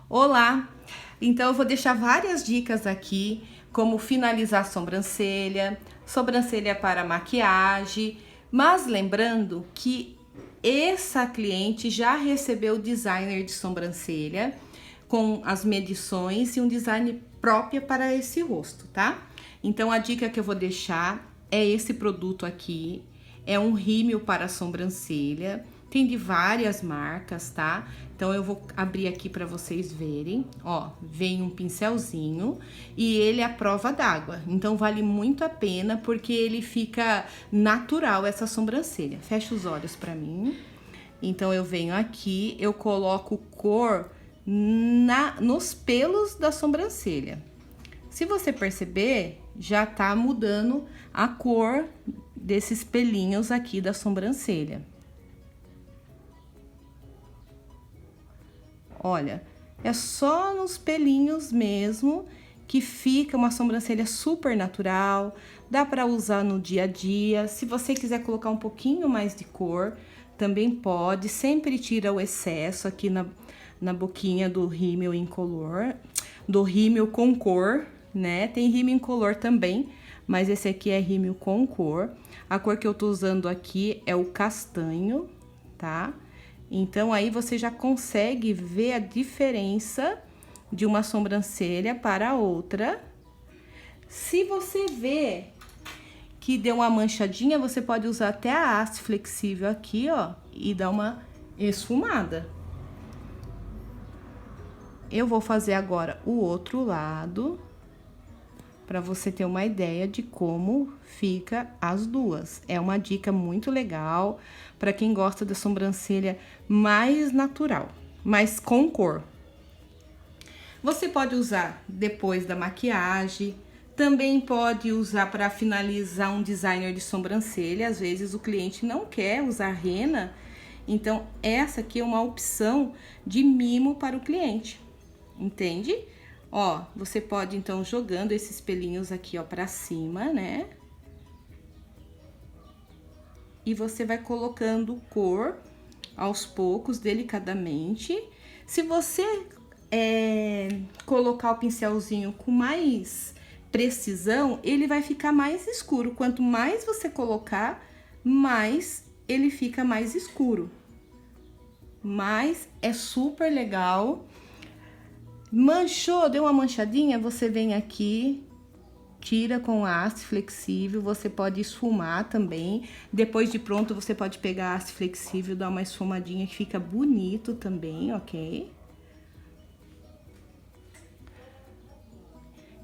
Olá! Então eu vou deixar várias dicas aqui, como finalizar a sobrancelha, sobrancelha para maquiagem, mas lembrando que essa cliente já recebeu o designer de sobrancelha com as medições e um design próprio para esse rosto, tá? Então a dica que eu vou deixar é esse produto aqui, é um rímel para a sobrancelha, tem de várias marcas, tá? Então eu vou abrir aqui para vocês verem, ó, vem um pincelzinho e ele é à prova d'água, então vale muito a pena porque ele fica natural essa sobrancelha. Fecha os olhos para mim. Então eu venho aqui, eu coloco cor nos pelos da sobrancelha. Se você perceber, já tá mudando a cor desses pelinhos aqui da sobrancelha. Olha, é só nos pelinhos mesmo que fica uma sobrancelha super natural, dá para usar no dia a dia. Se você quiser colocar um pouquinho mais de cor, também pode. Sempre tira o excesso aqui na boquinha do rímel incolor, do rímel com cor, né? Tem rímel incolor também, mas esse aqui é rímel com cor. A cor que eu tô usando aqui é o castanho, tá? Então, aí você já consegue ver a diferença de uma sobrancelha para a outra. Se você vê que deu uma manchadinha, você pode usar até a haste flexível aqui, ó, e dar uma esfumada. Eu vou fazer agora o outro lado, para você ter uma ideia de como fica as duas. É uma dica muito legal para quem gosta da sobrancelha mais natural, mas com cor. Você pode usar depois da maquiagem, também pode usar para finalizar um designer de sobrancelha. Às vezes o cliente não quer usar rena, então essa aqui é uma opção de mimo para o cliente, entende? Ó, você pode, então, jogando esses pelinhos aqui, ó, pra cima, né? E você vai colocando cor aos poucos, delicadamente. Se você colocar o pincelzinho com mais precisão, ele vai ficar mais escuro. Quanto mais você colocar, mais ele fica mais escuro. Mas é super legal. Manchou, deu uma manchadinha, você vem aqui, tira com a haste flexível, você pode esfumar também. Depois de pronto, você pode pegar a haste flexível, dar uma esfumadinha que fica bonito também, ok?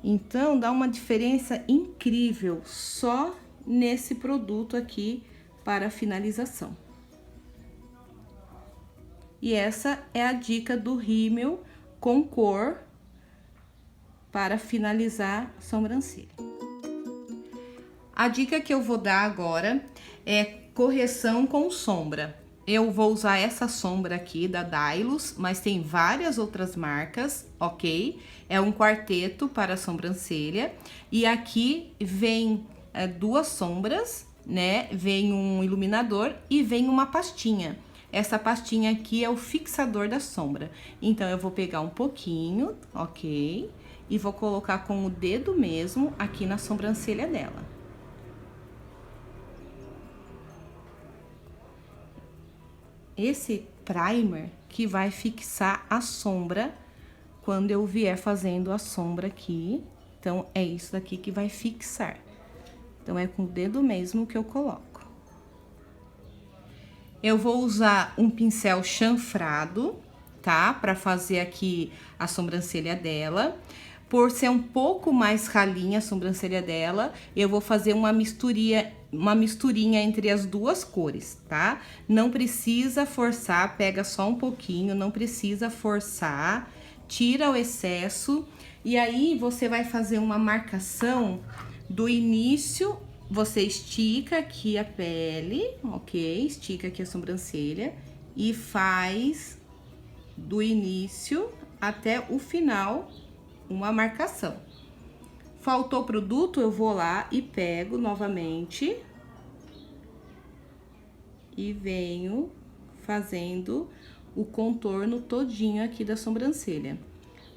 Então, dá uma diferença incrível só nesse produto aqui para finalização. E essa é a dica do rímel com cor para finalizar a sobrancelha. A dica que eu vou dar agora é correção com sombra. Eu vou usar essa sombra aqui da Dylos, mas tem várias outras marcas, ok? É um quarteto para a sobrancelha. E aqui vem duas sombras, né? Vem um iluminador e vem uma pastinha. Essa pastinha aqui é o fixador da sombra. Então, eu vou pegar um pouquinho, ok? E vou colocar com o dedo mesmo aqui na sobrancelha dela. Esse primer que vai fixar a sombra quando eu vier fazendo a sombra aqui. Então, é isso daqui que vai fixar. Então, é com o dedo mesmo que eu coloco. Eu vou usar um pincel chanfrado, tá? Pra fazer aqui a sobrancelha dela. Por ser um pouco mais ralinha a sobrancelha dela, eu vou fazer uma misturinha entre as duas cores, tá? Não precisa forçar, pega só um pouquinho, não precisa forçar, tira o excesso. E aí, você vai fazer uma marcação do início. Você estica aqui a pele, ok? Estica aqui a sobrancelha e faz do início até o final uma marcação. Faltou produto, eu vou lá e pego novamente e venho fazendo o contorno todinho aqui da sobrancelha.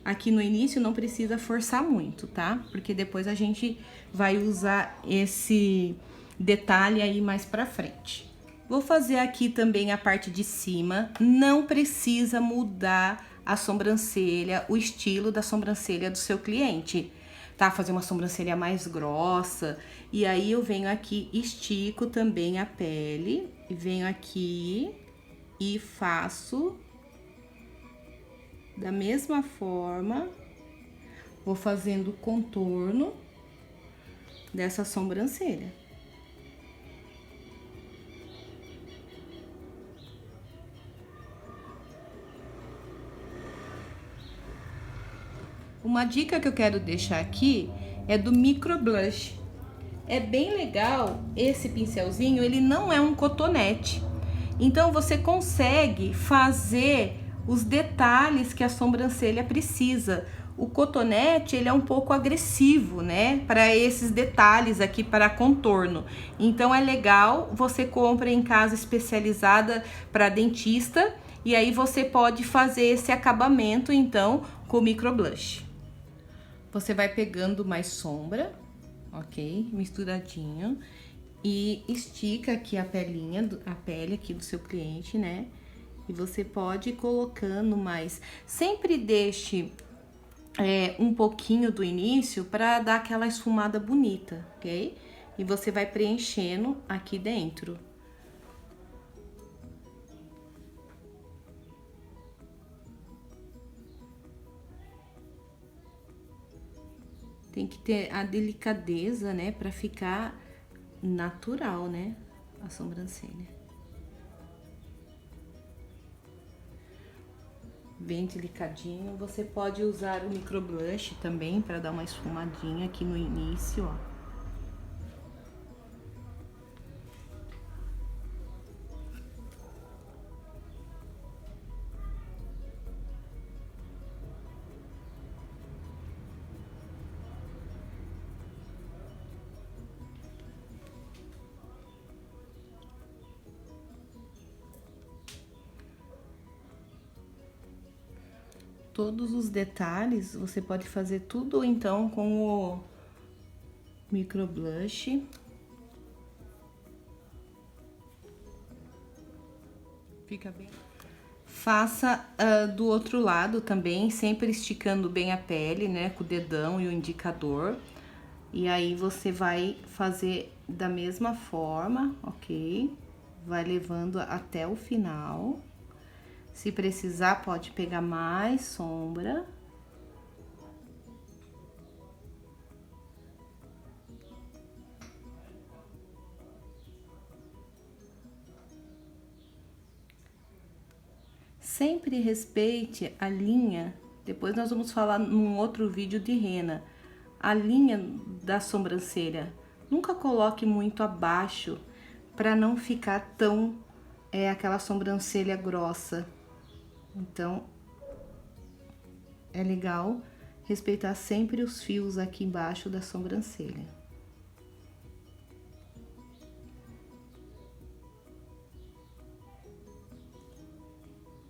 Aqui no início não precisa forçar muito, tá? Porque depois a gente vai usar esse detalhe aí mais pra frente. Vou fazer aqui também a parte de cima, não precisa mudar a sobrancelha, o estilo da sobrancelha do seu cliente, tá? Fazer uma sobrancelha mais grossa, e aí eu venho aqui, estico também a pele, e venho aqui e faço da mesma forma, vou fazendo o contorno dessa sobrancelha. Uma dica que eu quero deixar aqui é do Micro Blush. É bem legal esse pincelzinho, ele não é um cotonete. Então você consegue fazer os detalhes que a sobrancelha precisa. O cotonete, ele é um pouco agressivo, né? Para esses detalhes aqui, para contorno. Então é legal, você compra em casa especializada para dentista e aí você pode fazer esse acabamento então com o Micro Blush. Você vai pegando mais sombra, ok? Misturadinho. E estica aqui a pelinha, a pele aqui do seu cliente, né? E você pode ir colocando mais. Sempre deixe um pouquinho do início para dar aquela esfumada bonita, ok? E você vai preenchendo aqui dentro. Tem que ter a delicadeza, né, para ficar natural, né, a sobrancelha. Bem delicadinho. Você pode usar o Micro Blush também para dar uma esfumadinha aqui no início, ó. Todos os detalhes, você pode fazer tudo então com o Micro Blush. Fica bem. Faça do outro lado também, sempre esticando bem a pele, né, com o dedão e o indicador. E aí você vai fazer da mesma forma, ok? Vai levando até o final. Se precisar, pode pegar mais sombra. Sempre respeite a linha, depois nós vamos falar num outro vídeo de rena, a linha da sobrancelha. Nunca coloque muito abaixo, para não ficar tão, aquela sobrancelha grossa. Então, é legal respeitar sempre os fios aqui embaixo da sobrancelha.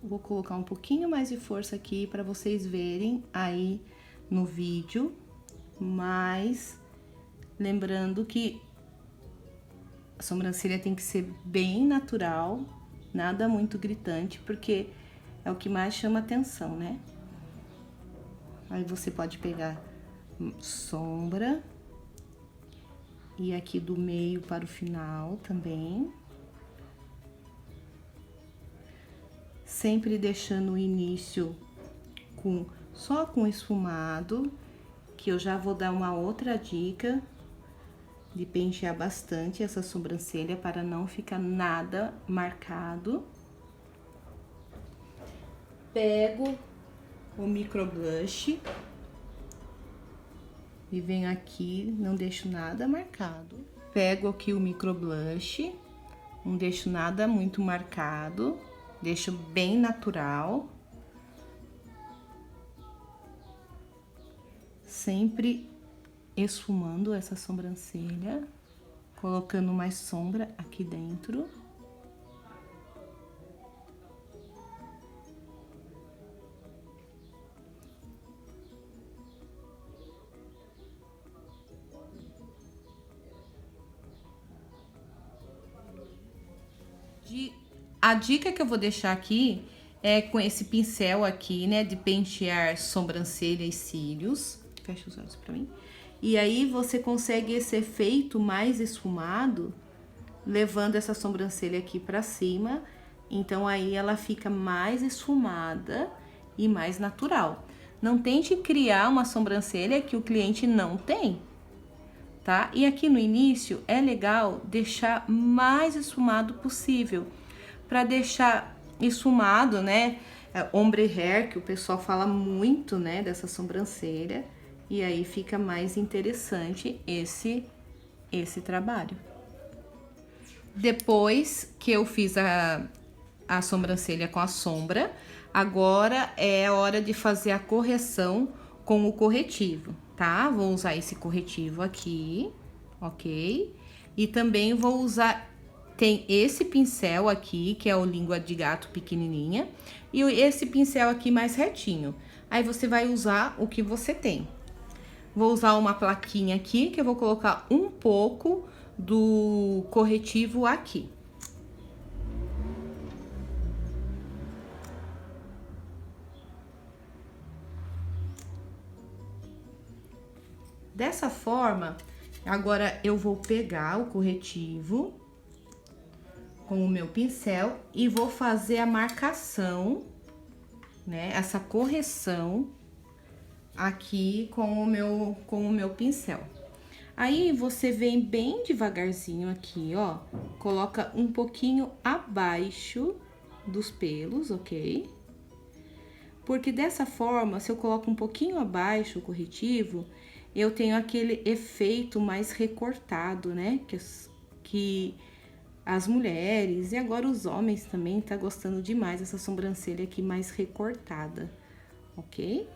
Vou colocar um pouquinho mais de força aqui para vocês verem aí no vídeo, mas lembrando que a sobrancelha tem que ser bem natural, nada muito gritante, porque é o que mais chama atenção, né? Aí você pode pegar sombra e aqui do meio para o final também. Sempre deixando o início só com esfumado, que eu já vou dar uma outra dica de pentear bastante essa sobrancelha para não ficar nada marcado. Pego o Micro Blush e venho aqui, não deixo nada marcado. Pego aqui o Micro Blush, não deixo nada muito marcado. Deixo bem natural. Sempre esfumando essa sobrancelha, colocando mais sombra aqui dentro. A dica que eu vou deixar aqui é com esse pincel aqui, né, de pentear sobrancelha e cílios. Fecha os olhos pra mim. E aí você consegue esse efeito mais esfumado, levando essa sobrancelha aqui pra cima. Então aí ela fica mais esfumada e mais natural. Não tente criar uma sobrancelha que o cliente não tem, tá? E aqui no início é legal deixar mais esfumado possível, para deixar esfumado, né? Ombre hair, que o pessoal fala muito, né, dessa sobrancelha, e aí fica mais interessante esse trabalho. Depois que eu fiz a sobrancelha com a sombra, agora é a hora de fazer a correção com o corretivo, tá? Vou usar esse corretivo aqui, ok? E também vou usar, tem esse pincel aqui, que é o língua de gato pequenininha, e esse pincel aqui mais retinho. Aí você vai usar o que você tem. Vou usar uma plaquinha aqui, que eu vou colocar um pouco do corretivo aqui. Dessa forma, agora eu vou pegar o corretivo com o meu pincel e vou fazer a marcação, né? Essa correção aqui com o meu pincel. Aí você vem bem devagarzinho aqui, ó, coloca um pouquinho abaixo dos pelos, ok? Porque dessa forma, se eu coloco um pouquinho abaixo o corretivo, eu tenho aquele efeito mais recortado, né? Que as mulheres e agora os homens também tá gostando demais dessa sobrancelha aqui mais recortada, ok?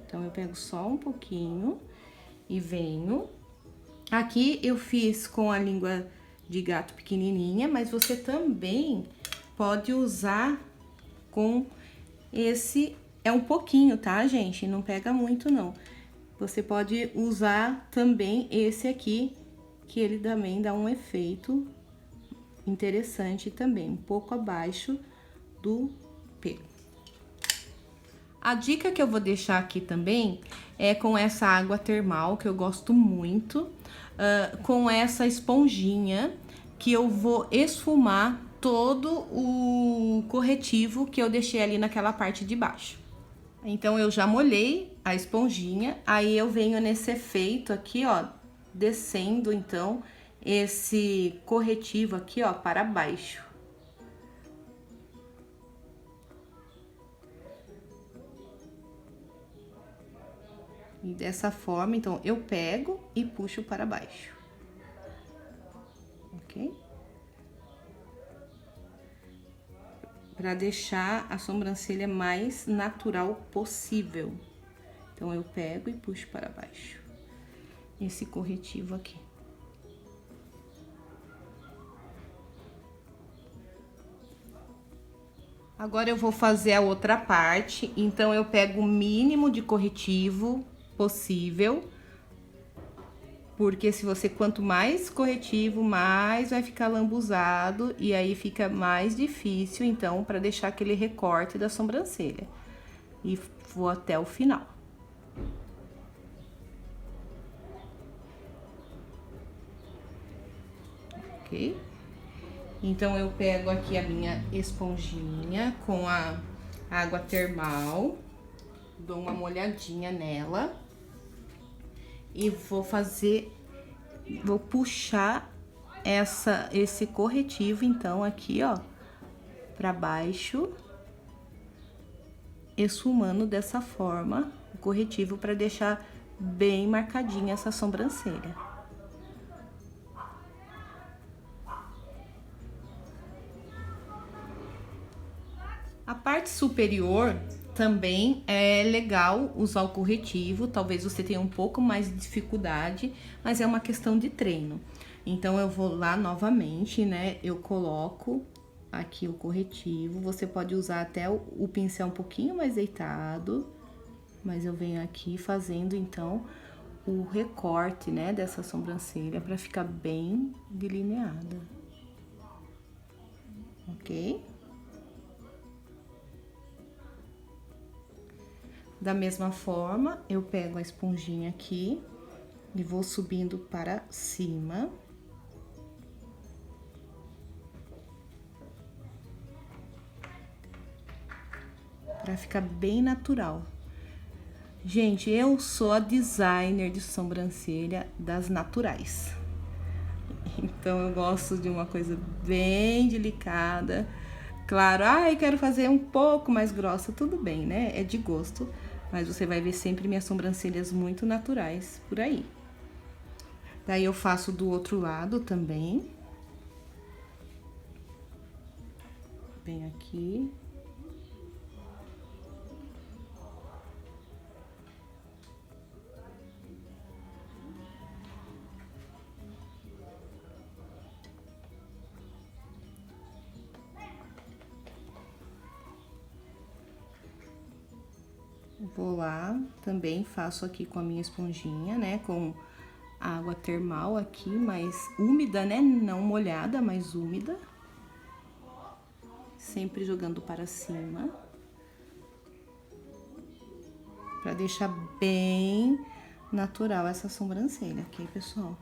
Então, eu pego só um pouquinho e venho. Aqui eu fiz com a língua de gato pequenininha, mas você também pode usar com esse, é um pouquinho, tá, gente? Não pega muito, não. Você pode usar também esse aqui, que ele também dá um efeito interessante também, um pouco abaixo do pelo. A dica que eu vou deixar aqui também é com essa água termal, que eu gosto muito, com essa esponjinha, que eu vou esfumar todo o corretivo que eu deixei ali naquela parte de baixo. Então, eu já molhei a esponjinha, aí eu venho nesse efeito aqui, ó, descendo, então, esse corretivo aqui, ó, para baixo. E dessa forma, então, eu pego e puxo para baixo. Ok? Para deixar a sobrancelha mais natural possível. Então, eu pego e puxo para baixo. Esse corretivo aqui. Agora, eu vou fazer a outra parte. Então, eu pego o mínimo de corretivo possível, porque se você quanto mais corretivo, mais vai ficar lambuzado e aí fica mais difícil, então, para deixar aquele recorte da sobrancelha. E vou até o final. Ok? Então, eu pego aqui a minha esponjinha com a água termal, dou uma molhadinha nela. E vou puxar esse corretivo, então, aqui, ó, pra baixo, esfumando dessa forma o corretivo pra deixar bem marcadinha essa sobrancelha. A parte superior também é legal usar o corretivo, talvez você tenha um pouco mais de dificuldade, mas é uma questão de treino. Então, eu vou lá novamente, né, eu coloco aqui o corretivo, você pode usar até o pincel um pouquinho mais deitado, mas eu venho aqui fazendo, então, o recorte, né, dessa sobrancelha pra ficar bem delineada. ok? Da mesma forma, eu pego a esponjinha aqui e vou subindo para cima. Pra ficar bem natural. Gente, eu sou a designer de sobrancelha das naturais. Então, eu gosto de uma coisa bem delicada. Claro, eu quero fazer um pouco mais grossa, tudo bem, né? É de gosto. Mas você vai ver sempre minhas sobrancelhas muito naturais por aí. Daí, eu faço do outro lado também. Bem aqui. Vou lá, também faço aqui com a minha esponjinha, né? Com água termal aqui, mais úmida, né? Não molhada, mas úmida. Sempre jogando para cima. Pra deixar bem natural essa sobrancelha, ok, pessoal?